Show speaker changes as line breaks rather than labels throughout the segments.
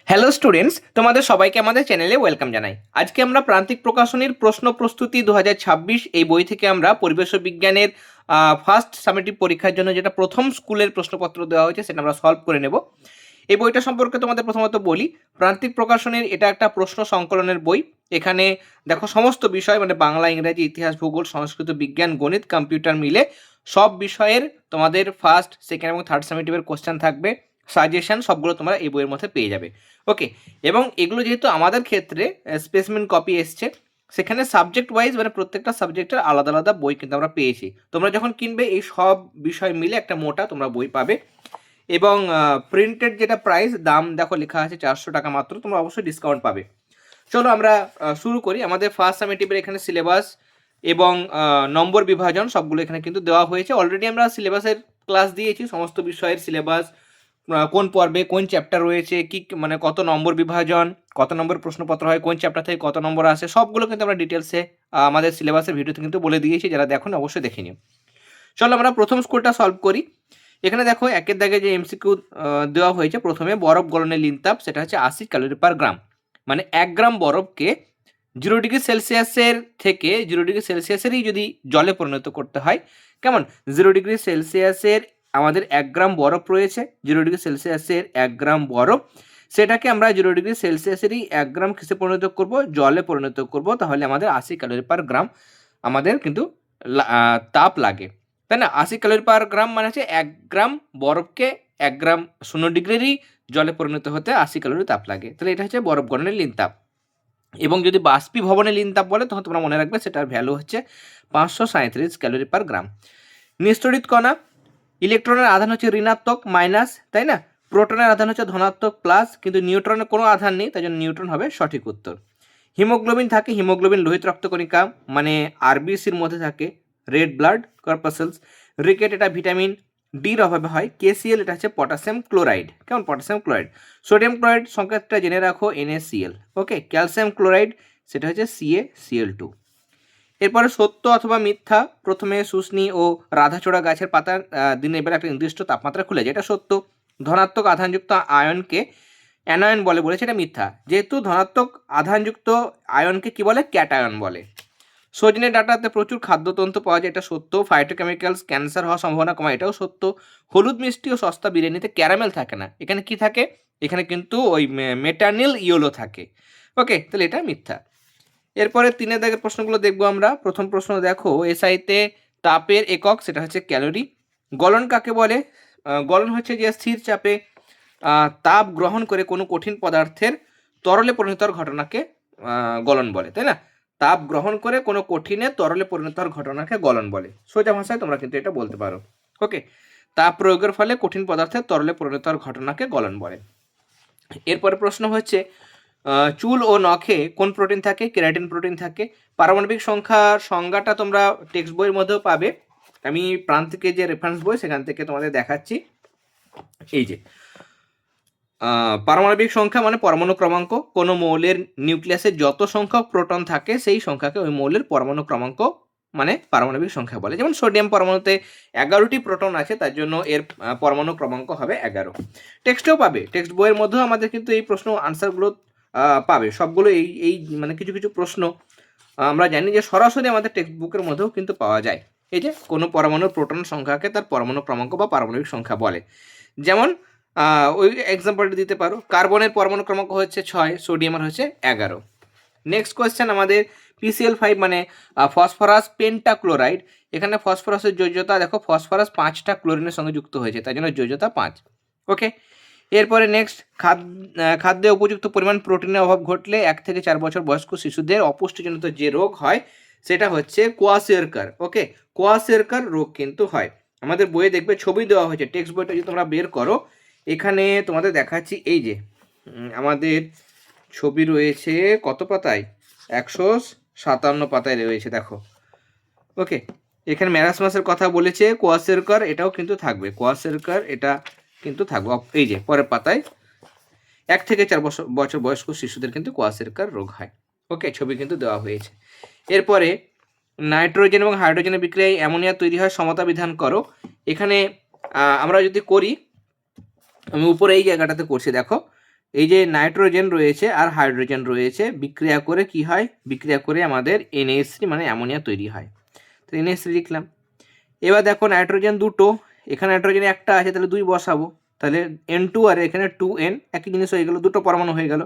Hello students, তোমাদের সবাইকে আমাদের চ্যানেলে ওয়েলকাম জানাই। আজকে আমরা প্রান্তিক প্রকাশনীর প্রশ্ন প্রস্তুতি 2026 এই বই থেকে আমরা পরিবেশ ও বিজ্ঞানের ফার্স্ট সামেটিভ পরীক্ষার জন্য যেটা প্রথম স্কুলের প্রশ্নপত্র দেওয়া হয়েছে সেটা আমরা সলভ করে নেব। এই বইটা সম্পর্কে তোমাদের প্রথমত বলি। প্রান্তিক প্রকাশনীর এটা একটা প্রশ্ন সংকলনের বই। এখানে দেখো সমস্ত বিষয় মানে বাংলা, ইংরেজি, ইতিহাস, ভূগোল, সংস্কৃত, বিজ্ঞান, গণিত, কম্পিউটার মিলে সব বিষয়ের তোমাদের ফার্স্ট, সেকেন্ড এবং থার্ড সামেটিভের কোশ্চেন থাকবে। সাজেশন সবগুলো তোমরা এই বইয়ের মধ্যে পেয়ে যাবে। ওকে, এবং এগুলো যেহেতু আমাদের ক্ষেত্রে স্পেসিমেন কপি এসছে, সেখানে সাবজেক্ট ওয়াইজ মানে প্রত্যেকটা সাবজেক্টের আলাদা আলাদা বই কিন্তু আমরা পেয়েছি। তোমরা যখন কিনবে এই সব বিষয় মিলে একটা মোটা তোমরা বই পাবে। এবং প্রিন্টেড যেটা প্রাইস দাম দেখো লেখা আছে 400 টাকা মাত্র, তোমরা অবশ্যই ডিসকাউন্ট পাবে। চলো আমরা শুরু করি। আমাদের ফার্স্ট সামেটিভের এখানে সিলেবাস এবং নম্বর বিভাজন সবগুলো এখানে কিন্তু দেওয়া হয়েছে। অলরেডি আমরা সিলেবাসের ক্লাস দিয়েছি, সমস্ত বিষয়ের সিলেবাস, কোন পর্বে কোন চ্যাপ্টার রয়েছে, কি মানে কত নম্বর বিভাজন, কত নম্বর প্রশ্নপত্র হয়, কোন চ্যাপ্টার থেকে কত নম্বর আসে, সবগুলো কিন্তু আমরা ডিটেলসে আমাদের সিলেবাসের ভিডিওতে কিন্তু বলে দিয়েছি। যারা দেখুন অবশ্যই দেখে নিও। চলো আমরা প্রথম স্কোরটা সলভ করি। এখানে দেখো একের দাগে যে এমসিকিউ দেওয়া হয়েছে, প্রথমে বরফ গলনের লিনতাপ সেটা হচ্ছে 80 ক্যালোরি পার গ্রাম। মানে 1 গ্রাম বরফকে 0 ডিগ্রি সেলসিয়াসের থেকে 0 ডিগ্রি সেলসিয়াসেরই যদি জলে পরিণত করতে হয়, কেমন 0 ডিগ্রি সেলসিয়াসের আমাদের 1 গ্রাম বরফ রয়েছে, 0 ডিগ্রি সেলসিয়াসের 1 গ্রাম বরফ, সেটাকে আমরা 0 ডিগ্রি সেলসিয়াসেরই 1 গ্রাম কিসে পরিণত করব, জলে পরিণত করব, তাহলে আমাদের 80 ক্যালোরি পার গ্রাম আমাদের কিন্তু তাপ লাগে, তাই না? 80 ক্যালোরি পার গ্রাম মানে হচ্ছে 1 গ্রাম বরফকে 1 গ্রাম 0 ডিগ্রিরই জলে পরিণত হতে 80 ক্যালোরি তাপ লাগে। তাহলে এটা হচ্ছে বরফ গলনের লিন তাপ। এবং যদি বাষ্পীভবনের লিন তাপ বলে তখন তোমরা মনে রাখবে সেটার ভ্যালু হচ্ছে 537 ক্যালোরি পার গ্রাম। নিস্তড়িত কণা, ইলেকট্রনের আধান হচ্ছে ঋণাত্মক মাইনাস, তাই না? প্রোটনের আধান হচ্ছে ধনাত্মক প্লাস, কিন্তু নিউট্রনের কোনো আধান নেই, তাই জন্য নিউট্রন হবে সঠিক উত্তর। হিমোগ্লোবিন থাকে, হিমোগ্লোবিন লোহিত রক্তকণিকা মানে আরবিসির মধ্যে থাকে, রেড ব্লাড কর্পাসেলস। রিকেট এটা ভিটামিন ডির অভাবে হয়। কেসিএল এটা হচ্ছে পটাশিয়াম ক্লোরাইড, কেমন পটাশিয়াম ক্লোরাইড। সোডিয়াম ক্লোরাইড সংকেতটা জেনে রাখো NaCl। ওকে, ক্যালসিয়াম ক্লোরাইড সেটা হচ্ছে CaCl2। এরপরে সত্য অথবা মিথ্যা, প্রথমে শুষ্নি ও রাধাচূড়া গাছের পাতা দিনের বেলা একটা নির্দিষ্ট তাপমাত্রা খুলে যায়, এটা সত্য। ধনাত্মক আধানযুক্ত আয়নকে অ্যানায়ন বলে বলেছে, এটা মিথ্যা। যেহেতু ধনাত্মক আধানযুক্ত আয়নকে কি বলে, ক্যাটায়ন বলে। সজনে ডাঁটাতে প্রচুর খাদ্যতন্তু পাওয়া যায়, এটা সত্য। ফাইটোকেমিক্যালস ক্যান্সার হওয়ার সম্ভাবনা কমায়, এটাও সত্য। হলুদ মিষ্টি ও সস্তা বিরিয়ানিতে ক্যারামেল থাকে না, এখানে কি থাকে, এখানে কিন্তু ওই মেটানিল ইয়েলো থাকে। ওকে, তাহলে এটা মিথ্যা। এরপরে 3 দাগের প্রশ্নগুলো দেখবো আমরা। প্রথম প্রশ্ন দেখো, এসআইতে তাপের একক সেটা হচ্ছে ক্যালোরি। গলন কাকে বলে? গলন হচ্ছে যে স্থির চাপে তাপ গ্রহণ করে কোনো কঠিন পদার্থের তরলে পরিণত হওয়ার ঘটনাকে গলন বলে, তাই না? তাপ গ্রহণ করে কোনো কঠিনে তরলে পরিণত হওয়ার ঘটনাকে গলন বলে। সোজা ভাষায় তোমরা কিন্তু এটা বলতে পারো। ওকে, তাপ প্রয়োগের ফলে কঠিন পদার্থের তরলে পরিণত হওয়ার ঘটনাকে গলন বলে। এরপরে প্রশ্ন হচ্ছে, চুল ও নখে কোন প্রোটিন থাকে? কেরাটিন প্রোটিন থাকে। পারমাণবিক সংখ্যার সংজ্ঞাটা তোমরা টেক্সট বইয়ের মধ্যেও পাবে। আমি প্রান্তিকের যে রেফারেন্স বই সেখান থেকে তোমাদের দেখাচ্ছি। এই যে পারমাণবিক সংখ্যা মানে পরমাণু ক্রমাঙ্ক। কোনো মৌলের নিউক্লিয়াসে যত সংখ্যক প্রোটন থাকে সেই সংখ্যাকে ওই মৌলের পরমাণু ক্রমাঙ্ক মানে পারমাণবিক সংখ্যা বলে। যেমন সোডিয়াম পরমাণুতে 11টি প্রোটন আছে, তার জন্য এর পরমাণু ক্রমাঙ্ক হবে 11। টেক্সটেও পাবে, টেক্সট বইয়ের মধ্যেও আমাদের কিন্তু এই প্রশ্ন আনসারগুলো পাবে সবগুলো। এই এই মানে কিছু কিছু প্রশ্ন আমরা জানি যে সরাসরি আমাদের টেক্সট বুকের মধ্যেও কিন্তু পাওয়া যায়। এই যে কোনো পরমাণুর প্রোটন সংখ্যাকে তার পরমাণু ক্রমাঙ্ক বা পারমাণবিক সংখ্যা বলে। যেমন ওই এক্সাম্পলটা দিতে পারো, কার্বনের পরমাণু ক্রমাঙ্ক হচ্ছে 6, সোডিয়ামের হচ্ছে 11। নেক্সট কোয়েশ্চেন আমাদের PCl5 মানে ফসফরাস পেন্টাক্লোরাইড। এখানে ফসফরাসের যোজ্যতা দেখো, ফসফরাস 5টা ক্লোরিনের সঙ্গে যুক্ত হয়েছে, তাই জন্য যোজ্যতা 5। ওকে, এরপরে নেক্সট খাদ্যে উপযুক্ত পরিমাণ প্রোটিনের অভাব ঘটলে 1 থেকে 4 বছর বয়স্ক শিশুদের অপুষ্টিজনিত যে রোগ হয় সেটা হচ্ছে কোয়াশেরকার। ওকে, কোয়াশেরকার রোগ কিন্তু হয়। আমাদের বইয়ে দেখবে ছবি দেওয়া হয়েছে, টেক্সট বইটা যদি তোমরা বের করো, এখানে তোমাদের দেখাচ্ছি। এই যে আমাদের ছবি রয়েছে কত পাতায়, 157 পাতায় রয়েছে, দেখো। ওকে, এখানে ম্যারাসমাসের কথা বলেছে, কোয়াশেরকার এটাও কিন্তু থাকবে, কোয়াশেরকার এটা কিন্তু থাকবে। এই যে পরের পাতায় 1 থেকে 4 বছর বয়স্ক শিশুদের কিন্তু কোয়াশেরকার রোগ হয়। ওকে, ছবি কিন্তু দেওয়া হয়েছে। এরপরে নাইট্রোজেন এবং হাইড্রোজেনের বিক্রিয়ায় অ্যামোনিয়া তৈরি হয়, সমতা বিধান করো। এখানে আমরা যদি করি, আমি উপরে এই জায়গাটাতে করছি, দেখো এই যে নাইট্রোজেন রয়েছে আর হাইড্রোজেন রয়েছে, বিক্রিয়া করে কি হয়, বিক্রিয়া করে আমাদের NH3 মানে অ্যামোনিয়া তৈরি হয়। তো NH3 লিখলাম। এবার দেখো নাইট্রোজেন দুটো, এখানে নাইট্রোজেন একটা আছে, তাহলে 2 বসাবো, তাহলে N2 আর এখানে 2N, একই জিনিস হয়ে গেল, দুটো পরমাণু হয়ে গেল।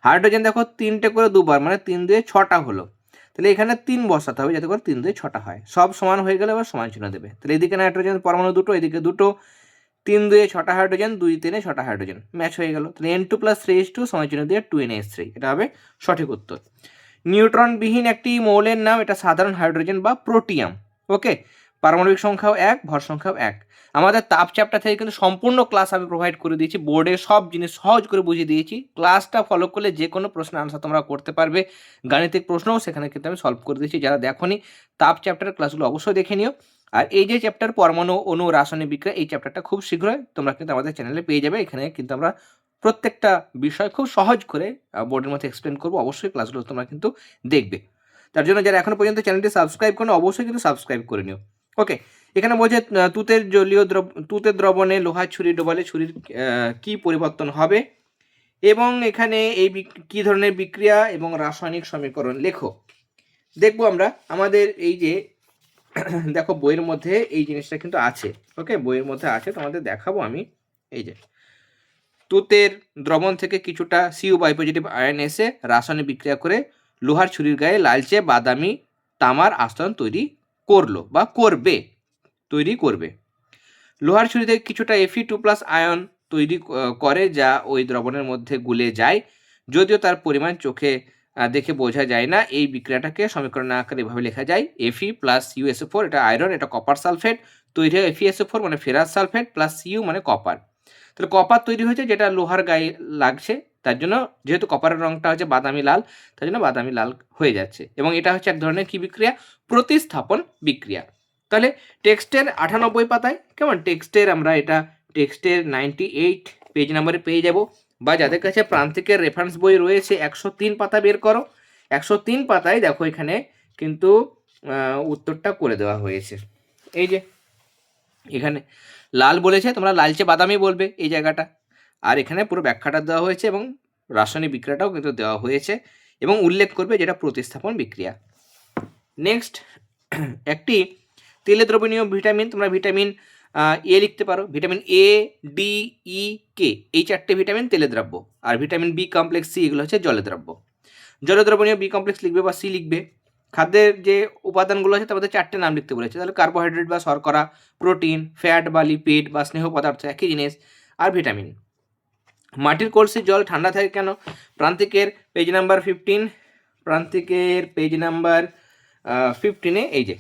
হাইড্রোজেন দেখো 3টে করে 2বার, মানে 3 2 6টা হলো, তাহলে এখানে 3 বসাতে হবে যাতে করে 3 2 6টা হয়। সব সমান হয়ে গেলে এবার সমান চিহ্ন দেবে, তাহলে এদিকে নাইট্রোজেন পরমাণু দুটো, এদিকে দুটো, 3 2 6টা হাইড্রোজেন, 2 3 6টা হাইড্রোজেন, ম্যাচ হয়ে গেল। তাহলে N2 + 3H2 সমান চিহ্ন দিয়ে 2NH3, এটা হবে সঠিক উত্তর। নিউট্রনবিহীন একটি মৌলের নাম, এটা সাধারণ হাইড্রোজেন বা প্রোটিয়াম। ওকে, পারমাণবিক সংখ্যাও 1, ভর সংখ্যাও 1। আমাদের তাপ চ্যাপ্টার থেকে কিন্তু সম্পূর্ণ ক্লাস আমি প্রোভাইড করে দিয়েছি, বোর্ডে সব জিনিস সহজ করে বুঝিয়ে দিয়েছি। ক্লাসটা ফলো করলে যে কোনো প্রশ্নের আনসার তোমরা করতে পারবে, গাণিতিক প্রশ্নও সেখানে কিন্তু আমি সলভ করে দিয়েছি। যারা দেখোনি তাপ চ্যাপ্টারের ক্লাসগুলো অবশ্যই দেখে নিও। আর এই যে চ্যাপ্টার পরমাণু অণু রাসায়নিক বিক্রিয়া, এই চ্যাপ্টারটা খুব শীঘ্রই তোমরা কিন্তু আমাদের চ্যানেলে পেয়ে যাবে। এখানে কিন্তু আমরা প্রত্যেকটা বিষয় খুব সহজ করে বোর্ডের মধ্যে এক্সপ্লেন করবো, অবশ্যই ক্লাসগুলো তোমরা কিন্তু দেখবে। তার জন্য যারা এখনো পর্যন্ত চ্যানেলটি সাবস্ক্রাইব করো অবশ্যই কিন্তু সাবস্ক্রাইব করে নিও। ওকে, এখানে বলছে তুতের দ্রবণে লোহার ছুরি ডোবালে ছুরির কি পরিবর্তন হবে, এবং এখানে এই কি ধরনের বিক্রিয়া এবং রাসায়নিক সমীকরণ লেখো। দেখবো আমরা আমাদের এই যে দেখো বইয়ের মধ্যে এই জিনিসটা কিন্তু আছে। ওকে, বইয়ের মধ্যে আছে, তোমাদের দেখাবো আমি। এই যে তুতের দ্রবণ থেকে কিছুটা Cu বাই-পজিটিভ আয়ন এসে রাসায়নিক বিক্রিয়া করে লোহার ছুরির গায়ে লালচে বাদামি তামার আস্তরণ তৈরি করলো বা তৈরি করবে। লোহার ছুরি থেকে কিছুটা Fe2+ আয়ন তৈরি করে, যা ওই দ্রবণের মধ্যে গুলে যায়, যদিও তার পরিমাণ চোখে দেখে বোঝা যায় না। এই বিক্রিয়াটাকে সমীকরণ আকারে এভাবে লেখা যায়: Fe + CuSO4, এটা আয়রন, এটা কপার সালফেট, তৈরি হয় FeSO4 মানে ফেরাস সালফেট প্লাস Cu মানে কপার। তাহলে কপার তৈরি হয়েছে যেটা লোহার গায়ে লাগছে, তার জন্য যেহেতু কপারের রঙটা হচ্ছে বাদামি লাল, তার জন্য বাদামি লাল হয়ে যাচ্ছে। এবং এটা হচ্ছে এক ধরনের কি বিক্রিয়া, প্রতিস্থাপন বিক্রিয়া। তাহলে টেক্সটের 98 পাতায়, কেমন টেক্সটের আমরা এটা টেক্সটের 98 পেজ নাম্বারে পেয়ে যাব, বা যাদের কাছে প্রান্তিকের রেফারেন্স বই রয়েছে 103 পাতা বের করো। 103 পাতায় দেখো এখানে কিন্তু উত্তরটা করে দেওয়া হয়েছে। এই যে এখানে লাল বলেছে, তোমরা লালচে বাদামি বলবে এই জায়গাটা, আর এখানে পুরো ব্যাখ্যাটা দেওয়া হয়েছে এবং রাসায়নিক বিক্রিয়াটাও কিন্তু দেওয়া হয়েছে এবং উল্লেখ করবে যেটা প্রতিস্থাপন বিক্রিয়া। নেক্সট, একটি তেলে দ্রবণীয় ভিটামিন, তোমরা ভিটামিন এ লিখতে পারো, vitamin A, D, E, K, এই 4টে ভিটামিন তেলে দ্রব্য, আর ভিটামিন B কমপ্লেক্স C এগুলো হচ্ছে জলে দ্রব্য। জলে দ্রবণীয় B কমপ্লেক্স লিখবে বা সি লিখবে। খাদ্যের যে উপাদানগুলো আছে তার মধ্যে 4টে নাম লিখতে বলেছে, তাহলে কার্বোহাইড্রেট বা শর্করা, প্রোটিন, ফ্যাট বা লিপিড বা স্নেহ পদার্থ একই জিনিস, আর ভিটামিন। মাটির কলসির জল ঠান্ডা থাকে কেন? প্রান্তিকের পেজ নাম্বার 15, প্রান্তিকের পেজ নাম্বার 15-এ এই যে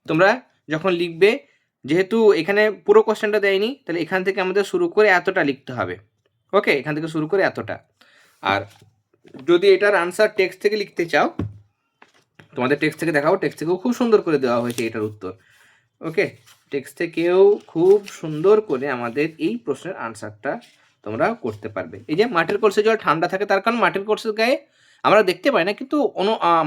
তোমরা যখন লিখবে, যেহেতু এখানে পুরো কোশ্চেনটা দেয়নি, তাহলে এখান থেকে আমাদের শুরু করে এতটা লিখতে হবে। ওকে, এখান থেকে শুরু করে এতটা। আর যদি এটার আনসার টেক্সট থেকে লিখতে চাও, তোমাদের টেক্সট থেকে দেখাবো, টেক্সট থেকেও খুব সুন্দর করে দেওয়া হয়েছে এটার উত্তর। ওকে, টেক্সট থেকেও খুব সুন্দর করে আমাদের এই প্রশ্নের আনসারটা তোমরা করতে পারবে। এই যে মাটির কলসির জল ঠান্ডা থাকে, তার কারণ মাটির কলসির গায়ে আমরা দেখতে পাই না, কিন্তু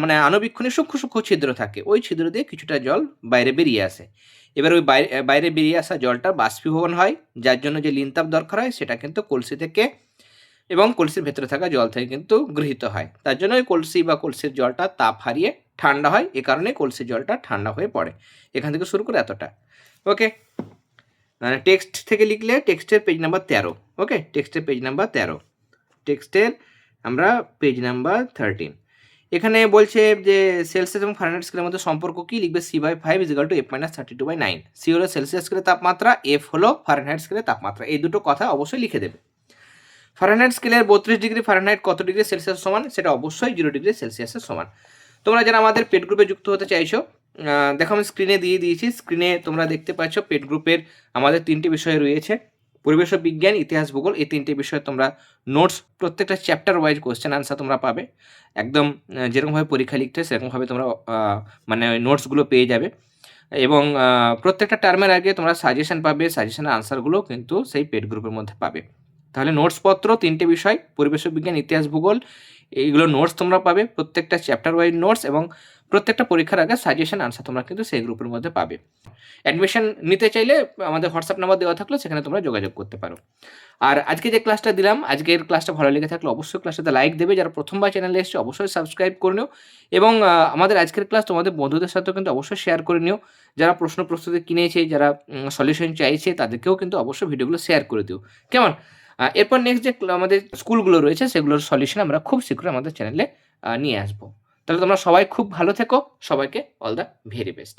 মানে আণুবীক্ষণে সূক্ষ্ম সূক্ষ্ম ছিদ্র থাকে, ওই ছিদ্র দিয়ে কিছুটা জল বাইরে বেরিয়ে আসে। এবার ওই বাইরে বেরিয়ে আসা জলটা বাষ্পীভবন হয়, যার জন্য যে লিনতাপ দরকার হয় সেটা কিন্তু কলসি থেকে এবং কলসির ভেতরে থাকা জল থেকে কিন্তু গৃহীত হয়। তার জন্য ওই কলসি বা কলসির জলটা তাপ হারিয়ে ঠান্ডা হয়, এ কারণে কলসির জলটা ঠান্ডা হয়ে পড়ে। এখান থেকে শুরু করে এতটা। ওকে, টেক্সট থেকে লিখলে টেক্সটের পেজ নাম্বার 13। ওকে, টেক্সটের পেজ নাম্বার 13, টেক্সটের আমরা পেজ নাম্বার 13। এখানে বলছে যে সেলসিয়াস এবং ফারেনহাইট স্কেলের মধ্যে সম্পর্ক কি, লিখবে C/5 = F - 32/9। সি হলো সেলসিয়াস স্কেলের তাপমাত্রা, এফ হলো ফারেনহাইট স্কেলের তাপমাত্রা, এই দুটো কথা অবশ্যই লিখে দেবে। ফারেনহাইট স্কেলের 32 ডিগ্রি ফারেনহাইট কত ডিগ্রি সেলসিয়াস সমান, সেটা অবশ্যই 0 ডিগ্রি সেলসিয়াসের সমান। তোমরা যারা আমাদের পেড গ্রুপে যুক্ত হতে চাইছো, দেখো আমি স্ক্রিনে দিয়ে দিয়েছি, স্ক্রিনে তোমরা দেখতে পাচ্ছ পেড গ্রুপের আমাদের 3টি বিষয় রয়েছে, পরিবেশ বিজ্ঞান, ইতিহাস, ভূগোল, এই 3টে বিষয়ে তোমরা নোটস, প্রত্যেকটা চ্যাপ্টার ওয়াইজ কোশ্চেন আনসার তোমরা পাবে, একদম যেরকমভাবে পরীক্ষা লিখতে সেরকমভাবে তোমরা মানে ওই নোটসগুলো পেয়ে যাবে। এবং প্রত্যেকটা টার্মের আগে তোমরা সাজেশন পাবে, সাজেশনের আনসারগুলো কিন্তু সেই পেড গ্রুপের মধ্যে পাবে। তাহলে নোটসপত্র 3টে বিষয়, পরিবেশ বিজ্ঞান, ইতিহাস, ভূগোল, এইগুলো নোটস তোমরা পাবে, প্রত্যেকটা চ্যাপ্টার ওয়াইজ নোটস এবং প্রত্যেকটা পরীক্ষার আগে সাজেশন আনসার তোমরা কিন্তু সেই গ্রুপের মধ্যে পাবে। অ্যাডমিশন নিতে চাইলে আমাদের হোয়াটসঅ্যাপ নাম্বার দেওয়া থাকলে সেখানে তোমরা যোগাযোগ করতে পারো। আর আজকে যে ক্লাসটা দিলাম, আজকের ক্লাসটা ভালো লেগে থাকলে অবশ্যই ক্লাসটাতে লাইক দেবে। যারা প্রথমবার চ্যানেলে এসেছে অবশ্যই সাবস্ক্রাইব করে নিও এবং আমাদের আজকের ক্লাস তোমাদের বন্ধুদের সাথেও কিন্তু অবশ্যই শেয়ার করে নিও। যারা প্রশ্ন প্রস্তুতি কিনেছে, যারা সলিউশন চাইছে তাদেরকেও কিন্তু অবশ্যই ভিডিওগুলো শেয়ার করে দিও। কেমন? এরপর নেক্সট যে আমাদের স্কুলগুলো রয়েছে সেগুলোর সলিউশন আমরা খুব শীঘ্রই আমাদের চ্যানেলে নিয়ে আসবো। তাহলে তোমরা সবাই খুব ভালো থেকো। সবাইকে অল দ্য ভেরি বেস্ট।